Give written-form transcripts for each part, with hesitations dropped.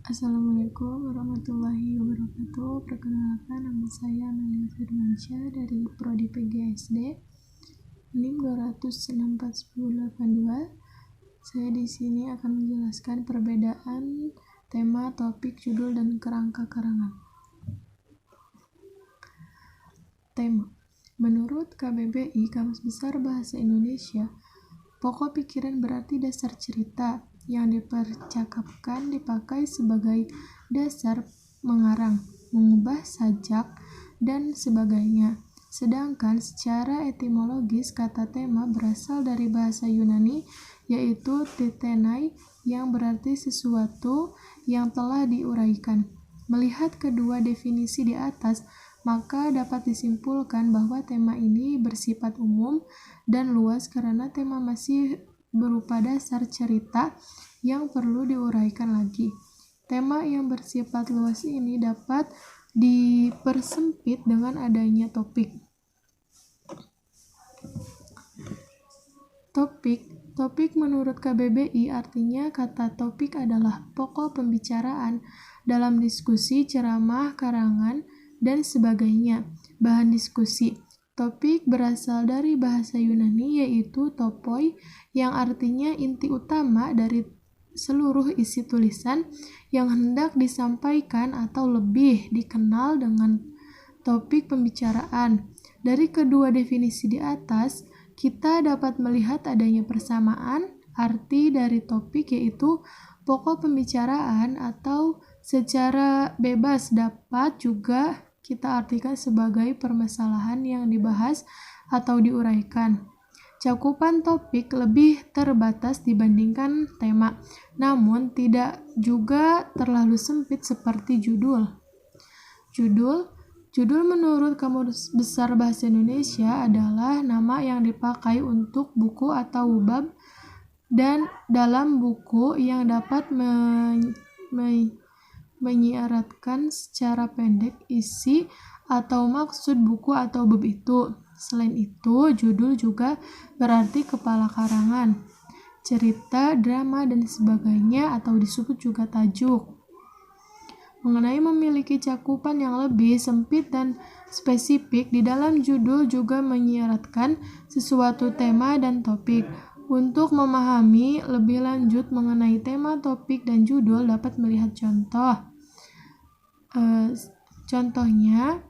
Assalamualaikum warahmatullahi wabarakatuh. Perkenalkan, nama saya Amelia Firmansyah dari Prodi PGSD NIM 2641082. Saya di sini akan menjelaskan perbedaan tema, topik, judul, dan kerangka karangan. Tema. Menurut KBBI, Kamus Besar Bahasa Indonesia, pokok pikiran berarti dasar cerita yang dipercakapkan dipakai sebagai dasar mengarang, mengubah sajak, dan sebagainya. Sedangkan secara etimologis kata tema berasal dari bahasa Yunani, yaitu tetenai, yang berarti sesuatu yang telah diuraikan. Melihat kedua definisi di atas, maka dapat disimpulkan bahwa tema ini bersifat umum dan luas karena tema masih berupa dasar cerita yang perlu diuraikan lagi. Tema yang bersifat luas ini dapat dipersempit dengan adanya topik. Topik menurut KBBI artinya kata topik adalah pokok pembicaraan dalam diskusi, ceramah, karangan, dan sebagainya. Bahan diskusi. Topik berasal dari bahasa Yunani yaitu topoi yang artinya inti utama dari seluruh isi tulisan yang hendak disampaikan atau lebih dikenal dengan topik pembicaraan. Dari kedua definisi di atas, kita dapat melihat adanya persamaan arti dari topik yaitu pokok pembicaraan atau secara bebas dapat juga kita artikan sebagai permasalahan yang dibahas atau diuraikan. Cakupan topik lebih terbatas dibandingkan tema, namun tidak juga terlalu sempit seperti judul. Judul menurut Kamus Besar Bahasa Indonesia adalah nama yang dipakai untuk buku atau bab dan dalam buku yang dapat menyiaratkan secara pendek isi atau maksud buku atau bab itu. Selain itu, judul juga berarti kepala karangan, cerita, drama, dan sebagainya atau disebut juga tajuk. Mengenai memiliki cakupan yang lebih sempit dan spesifik, di dalam judul juga menyiaratkan sesuatu tema dan topik. Untuk memahami lebih lanjut mengenai tema, topik, dan judul dapat melihat contoh. Contohnya,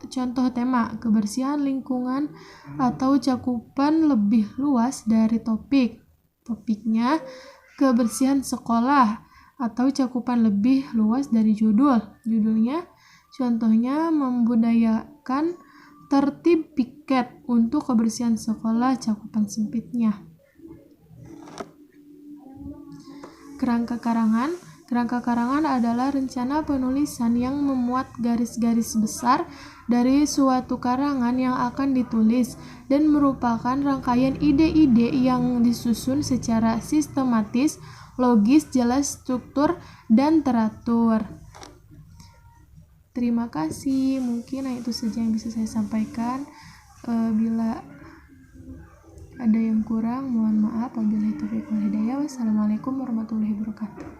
contoh tema, kebersihan lingkungan atau cakupan lebih luas dari topik. Topiknya, kebersihan sekolah atau cakupan lebih luas dari judul. Judulnya, contohnya membudayakan tertib piket untuk kebersihan sekolah, cakupan sempitnya. Kerangka karangan. Kerangka karangan adalah rencana penulisan yang memuat garis-garis besar dari suatu karangan yang akan ditulis dan merupakan rangkaian ide-ide yang disusun secara sistematis, logis, jelas, struktur, dan teratur. Terima kasih. Mungkin itu saja yang bisa saya sampaikan. Bila ada yang kurang, mohon maaf. Wabillahi taufiq wal hidayah. Wassalamualaikum warahmatullahi wabarakatuh.